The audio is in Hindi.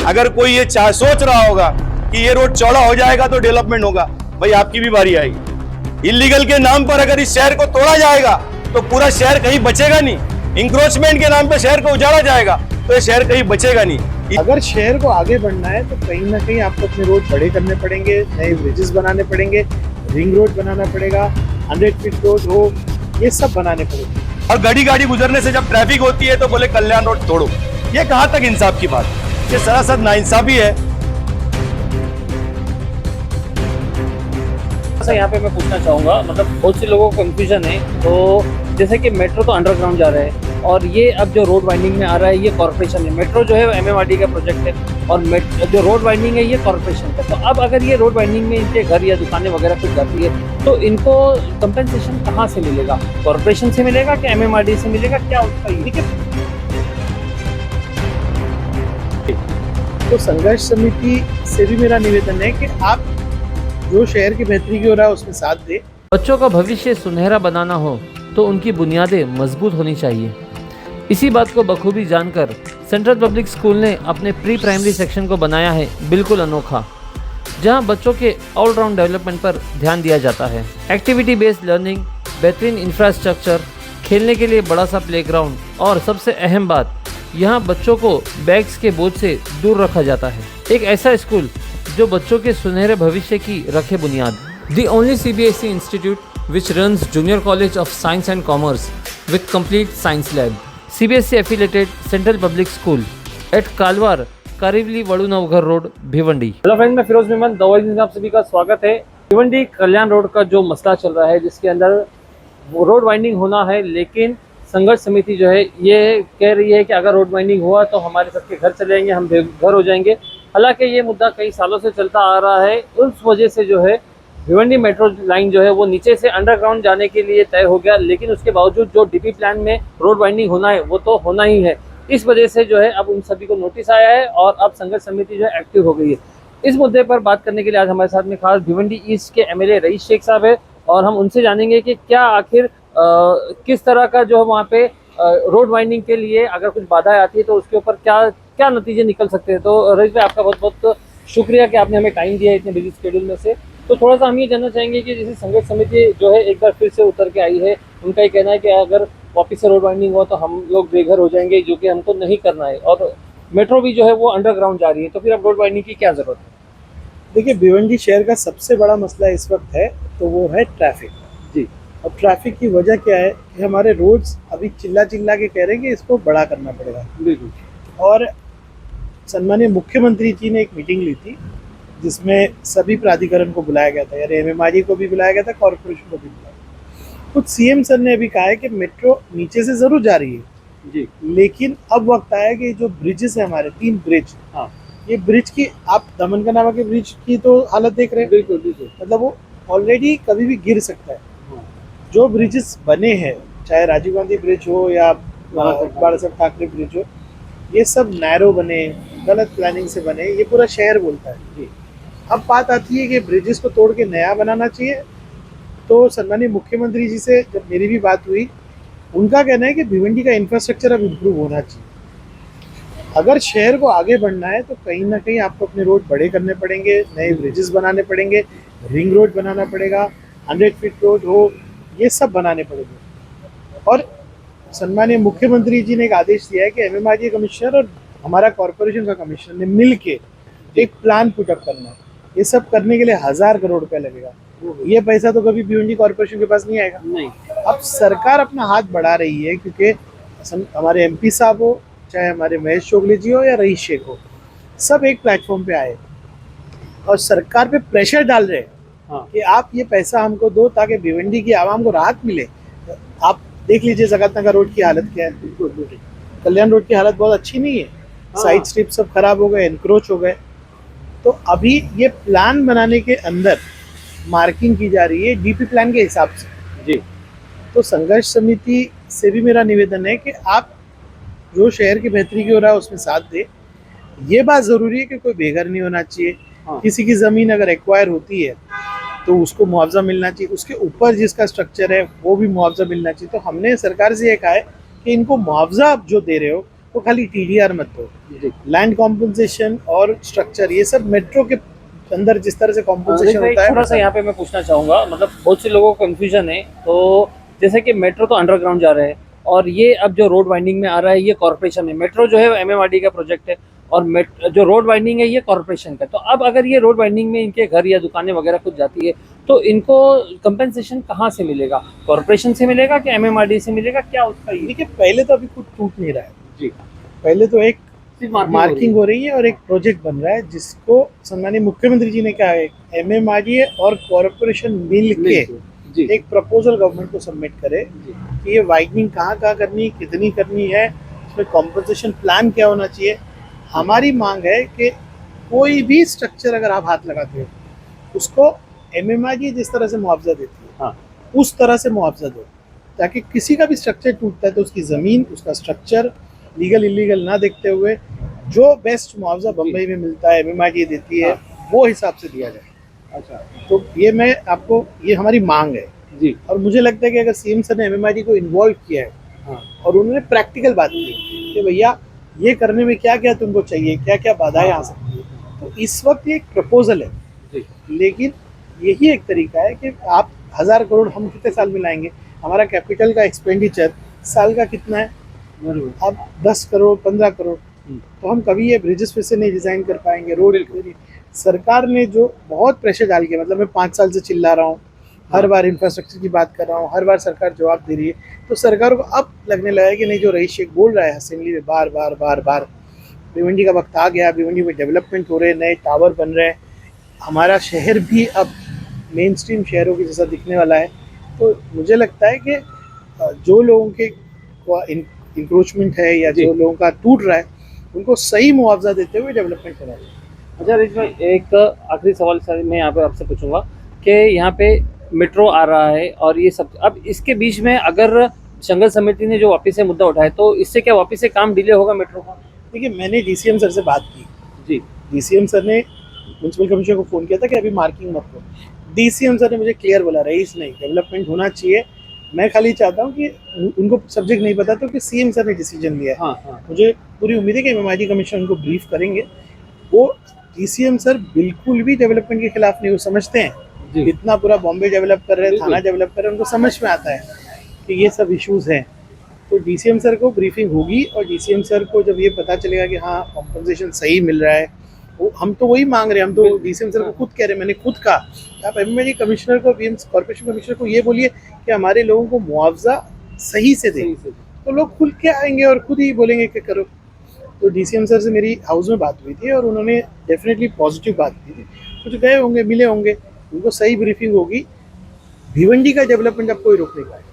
अगर कोई ये सोच रहा होगा कि ये रोड चौड़ा हो जाएगा तो डेवलपमेंट होगा, भाई आपकी भी बारी आएगी। इलीगल के नाम पर अगर इस शहर को तोड़ा जाएगा तो पूरा शहर कहीं बचेगा नहीं। इंक्रोचमेंट के नाम पर शहर को उजाड़ा जाएगा तो ये शहर कहीं बचेगा नहीं। अगर शहर को आगे बढ़ना है तो कहीं ना कहीं आपको अपने रोड बड़े करने पड़ेंगे, नए ब्रिजेस बनाने पड़ेंगे, रिंग रोड बनाना पड़ेगा, 100 फीट रोड हो, ये सब बनाने पड़ेंगे। और गाड़ी गुजरने से जब ट्रैफिक होती है तो बोले कल्याण रोड तोड़ो, ये कहाँ तक इंसाफ की बात? ये सरासर नाइंसाफी है। यहाँ पे मैं पूछना चाहूँगा, मतलब बहुत से लोगों को कंफ्यूजन है। तो जैसे कि मेट्रो तो अंडरग्राउंड जा रहा है और ये अब जो रोड वाइंडिंग में आ रहा है ये कॉर्पोरेशन है। मेट्रो जो है MMRD का प्रोजेक्ट है और जो रोड वाइंडिंग है ये कॉर्पोरेशन का। तो अब अगर ये रोड वाइंडिंग में इनके घर या दुकानें वगैरह कुछ जाती है तो इनको कंपेंसेशन कहाँ से मिलेगा? कॉर्पोरेशन से मिलेगा कि MMRD से मिलेगा? क्या उसका ये तो संघर्ष समिति से भी मेरा निवेदन है कि आप जो शहर की बेहतरी की हो रहा है उसमें साथ दे। बच्चों का भविष्य सुनहरा बनाना हो तो उनकी बुनियादें मजबूत होनी चाहिए। इसी बात को बखूबी जानकर सेंट्रल पब्लिक स्कूल ने अपने प्री प्राइमरी सेक्शन को बनाया है बिल्कुल अनोखा, जहां बच्चों के ऑलराउंड डेवलपमेंट पर ध्यान दिया जाता है। एक्टिविटी बेस्ड लर्निंग, बेहतरीन इंफ्रास्ट्रक्चर, खेलने के लिए बड़ा सा प्लेग्राउंड और सबसे अहम बात, यहाँ बच्चों को बैग्स के बोझ से दूर रखा जाता है। एक ऐसा स्कूल जो बच्चों के सुनहरे भविष्य की रखे बुनियाद। The only CBSE institute which runs Junior College of Science and Commerce with complete science lab. CBSE affiliated Central Public School at Kalwar, Karivli Vadunavghar Road, Bhiwandi. Hello friend, मैं फिरोज मेमन दवाई में आप सभी का स्वागत है। भिवंडी कल्याण रोड का जो मसला चल रहा है, जिसके अंदर रोड वाइंडिंग होना है, लेकिन संघर्ष समिति जो है ये कह रही है कि अगर रोड वाइंडिंग हुआ तो हमारे सबके घर चले जाएंगे, हम बेघर हो जाएंगे। हालांकि ये मुद्दा कई सालों से चलता आ रहा है। उस वजह से जो है भिवंडी मेट्रो लाइन जो है वो नीचे से अंडरग्राउंड जाने के लिए तय हो गया, लेकिन उसके बावजूद जो DP प्लान में रोड वाइंडिंग होना है वो तो होना ही है। इस वजह से जो है अब उन सभी को नोटिस आया है और अब संघर्ष समिति जो है एक्टिव हो गई है। इस मुद्दे पर बात करने के लिए आज हमारे साथ में खास भिवंडी ईस्ट के MLA रईस शेख साहब है और हम उनसे जानेंगे कि क्या आखिर किस तरह का जो है वहाँ पे रोड वाइंडिंग के लिए अगर कुछ बाधाएं आती है तो उसके ऊपर क्या नतीजे निकल सकते हैं। तो रईस भाई, आपका बहुत बहुत शुक्रिया कि आपने हमें टाइम दिया है इतने बिजी शेड्यूल में से। तो थोड़ा सा हम ये जानना चाहेंगे कि जैसे संघर्ष समिति जो है एक बार फिर से उतर के आई है, उनका ये कहना है कि अगर वापस से रोड वाइंडिंग हुआ तो हम लोग बेघर हो जाएंगे, जो कि हमको नहीं करना है, और मेट्रो भी जो है वो अंडरग्राउंड जा रही है, तो फिर अब रोड वाइंडिंग की क्या जरूरत है? देखिए, भिवंडी शहर का सबसे बड़ा मसला इस वक्त है तो वो है ट्रैफिक जी। और ट्रैफिक की वजह क्या है कि हमारे रोड्स अभी चिल्ला के कह रहे हैं कि इसको बड़ा करना पड़ेगा। बिल्कुल। और सम्मानीय मुख्यमंत्री जी ने एक मीटिंग ली थी जिसमें सभी प्राधिकरण को बुलाया गया था, यानी MMRD को भी बुलाया गया था, कॉर्पोरेशन को भी बुलाया गया। खुद CM सर ने अभी कहा है कि मेट्रो नीचे से जरूर जा रही है जी, लेकिन अब वक्त आया कि जो ब्रिजेस है हमारे 3 ब्रिज, हाँ, ये ब्रिज की, आप दमन का नामा के ब्रिज की तो हालत देख रहे हैं। बिल्कुल बिल्कुल। मतलब वो ऑलरेडी कभी भी गिर सकता है। जो ब्रिजेस बने हैं, चाहे राजीव गांधी ब्रिज हो या बाला साहब ठाकरे ब्रिज हो, ये सब नैरो बने, गलत प्लानिंग से बने, ये पूरा शहर बोलता है जी। अब बात आती है कि ब्रिजेस को तोड़ के नया बनाना चाहिए। तो सम्मानीय मुख्यमंत्री जी से जब मेरी भी बात हुई, उनका कहना है कि भिवंडी का इंफ्रास्ट्रक्चर अब इम्प्रूव होना चाहिए। अगर शहर को आगे बढ़ना है तो कहीं ना कहीं आपको अपने रोड बड़े करने पड़ेंगे, नए ब्रिजेस बनाने पड़ेंगे, रिंग रोड बनाना पड़ेगा, 100 फीट रोड हो, ये सब बनाने पड़ेंगे। और सम्मानीय मुख्यमंत्री जी ने एक आदेश दिया है कि MMRD कमिश्नर और हमारा कॉर्पोरेशन का कमिश्नर ने मिल के एक प्लान पुटअप करना है। ये सब करने के लिए 1000 करोड़ रुपया लगेगा। ये पैसा तो कभी भिवंडी कॉर्पोरेशन के पास नहीं आएगा। नहीं। अब सरकार अपना हाथ बढ़ा रही है, क्योंकि हमारे MP साहब हो, चाहे हमारे महेश चोगले जी हो या रईस शेख हो, सब एक प्लेटफॉर्म पे आए और सरकार पे प्रेशर डाल रहे हैं कि आप ये पैसा हमको दो ताकि भिवंडी की आवाम को राहत मिले। आप देख लीजिए जगतनगर रोड की हालत क्या है, कल्याण रोड की हालत बहुत अच्छी नहीं है, साइड स्ट्रिप सब खराब हो गए, एनक्रोच हो गए। तो अभी ये प्लान बनाने के अंदर मार्किंग की जा रही है DP प्लान के हिसाब से जी। तो संघर्ष समिति से भी मेरा निवेदन है कि आप जो शहर की बेहतरी की हो रहा है उसमें साथ दे। ये बात जरूरी है कि कोई बेघर नहीं होना चाहिए। किसी की जमीन अगर एक्वायर होती है तो उसको मुआवजा मिलना चाहिए, उसके ऊपर जिसका स्ट्रक्चर है वो भी मुआवजा मिलना चाहिए। तो हमने सरकार से ये कहा है कि इनको मुआवजा आप जो दे रहे हो वो खाली TDR मत दो, जी। लैंड कॉम्पनसेशन और स्ट्रक्चर, ये सब मेट्रो के अंदर जिस तरह से कॉम्पनसेशन देखो, एक होता है, थोड़ा सा यहाँ पे मैं पूछना चाहूँगा, मतलब बहुत से लोगों को कंफ्यूजन है। तो जैसे कि मेट्रो तो अंडरग्राउंड जा रहे हैं, और ये अब जो रोड वाइंडिंग में आ रहा है ये कॉर्पोरेशन है। मेट्रो जो है MMRD का प्रोजेक्ट है, और जो रोड वाइंडिंग है ये कॉर्पोरेशन का। तो अब अगर ये रोड वाइंडिंग में इनके घर या दुकानें वगैरह कुछ जाती है, तो इनको कंपेंसेशन कहाँ से मिलेगा? कॉर्पोरेशन से मिलेगा कि MMRD से मिलेगा? क्या उसका ये? देखिए पहले तो अभी कुछ टूट नहीं रहा है जी, पहले तो एक सिर्फ मार्किंग हो रही है और एक प्रोजेक्ट बन रहा है जिसको सम्मानित मुख्यमंत्री जी ने कहा है MMRD और कॉर्पोरेशन मिल के जी, एक प्रपोजल गवर्नमेंट को सबमिट करे कि ये वाइडनिंग कहाँ कहाँ करनी, कितनी करनी है, इसमें कॉम्पनसेशन प्लान क्या होना चाहिए। हमारी मांग है कि कोई भी स्ट्रक्चर अगर आप हाथ लगाते हो उसको MMRD जिस तरह से मुआवजा देती है, हाँ, उस तरह से मुआवजा दो, ताकि किसी का भी स्ट्रक्चर टूटता है तो उसकी ज़मीन, उसका स्ट्रक्चर लीगल इलीगल ना देखते हुए जो बेस्ट मुआवजा बम्बई में मिलता है MMRD देती है, वो हिसाब से दिया जाए। अच्छा, तो ये मैं आपको, ये हमारी मांग है। जी, और मुझे लगता है कि अगर CM सर ने MMRD को इन्वॉल्व किया है हाँ, और उन्होंने प्रैक्टिकल बात की कि भैया ये करने में क्या क्या तुमको चाहिए, क्या क्या बाधाएं आ सकती है, तो इस वक्त ये एक प्रपोजल है। जी, लेकिन यही एक तरीका है कि आप 1000 करोड़ हम कितने साल में लाएंगे? हमारा कैपिटल का एक्सपेंडिचर साल का कितना है? बरोबर, अब 10 करोड़ 15 करोड़, हम्म, तो हम कभी ये ब्रिजेस फिर से नहीं डिजाइन कर पाएंगे। रोड सरकार ने जो बहुत प्रेशर डाल के, मतलब मैं 5 साल से चिल्ला रहा हूँ, हर बार इंफ्रास्ट्रक्चर की बात कर रहा हूँ, हर बार सरकार जवाब दे रही है, तो सरकार को अब लगने लगा है कि नहीं, जो रईस शेख बोल रहा है असेंबली में बार बार बार बार, भिवंडी का वक्त आ गया, भिवंडी में डेवलपमेंट हो रहे हैं, नए टावर बन रहे हैं, हमारा शहर भी अब मेन स्ट्रीम शहरों के जैसा दिखने वाला है। तो मुझे लगता है कि जो लोगों के इंक्रोचमेंट है या जो लोगों का टूट रहा है, उनको सही मुआवजा देते हुए डेवलपमेंट करना चाहिए। अच्छा रिच भाई, एक आखिरी सवाल सर मैं यहाँ पे आपसे पूछूंगा कि यहाँ पे मेट्रो आ रहा है और ये सब, अब इसके बीच में अगर संघर्ष समिति ने जो वापस से मुद्दा उठाया, तो इससे क्या वापस से काम डिले होगा मेट्रो का? देखिए मैंने DCM सर से बात की, जी, DCM सर ने म्यूनसिपल कमिश्नर को फ़ोन किया था कि अभी मार्किंग मत करो। DCM सर ने मुझे क्लियर बोला, रईस नहीं, डेवलपमेंट होना चाहिए। मैं खाली चाहता हूँ कि उनको सब्जेक्ट नहीं पता तो कि CM सर ने डिसीजन लिया है। हाँ, हाँ, मुझे पूरी उम्मीद है कि MMRD कमिश्नर उनको ब्रीफ करेंगे। वो DCM सर बिल्कुल भी डेवलपमेंट के खिलाफ नहीं, वो समझते हैं जी, इतना पूरा बॉम्बे डेवलप कर रहे हैं, बिल्कुल। थाना डेवलप कर रहे हैं, उनको समझ में आता है कि ये सब इश्यूज हैं। तो DCM सर को ब्रीफिंग होगी और DCM सर को जब ये पता चलेगा कि हाँ कॉम्पनसेशन सही मिल रहा है, वो हम तो वही मांग रहे हैं, हम तो DCM सर को खुद कह रहे हैं, मैंने खुद कहा आप MMRD कमिश्नर को, कॉर्पोरेशन कमिश्नर को ये बोलिए कि हमारे लोगों को मुआवजा सही से दें, तो लोग खुल के आएंगे और खुद ही बोलेंगे कि करो। तो DCM सर से मेरी हाउस में बात हुई थी और उन्होंने डेफिनेटली पॉजिटिव बात की थी। कुछ गए होंगे, मिले होंगे, उनको सही ब्रीफिंग होगी। भिवंडी का डेवलपमेंट अब कोई रोक नहीं पाएगा।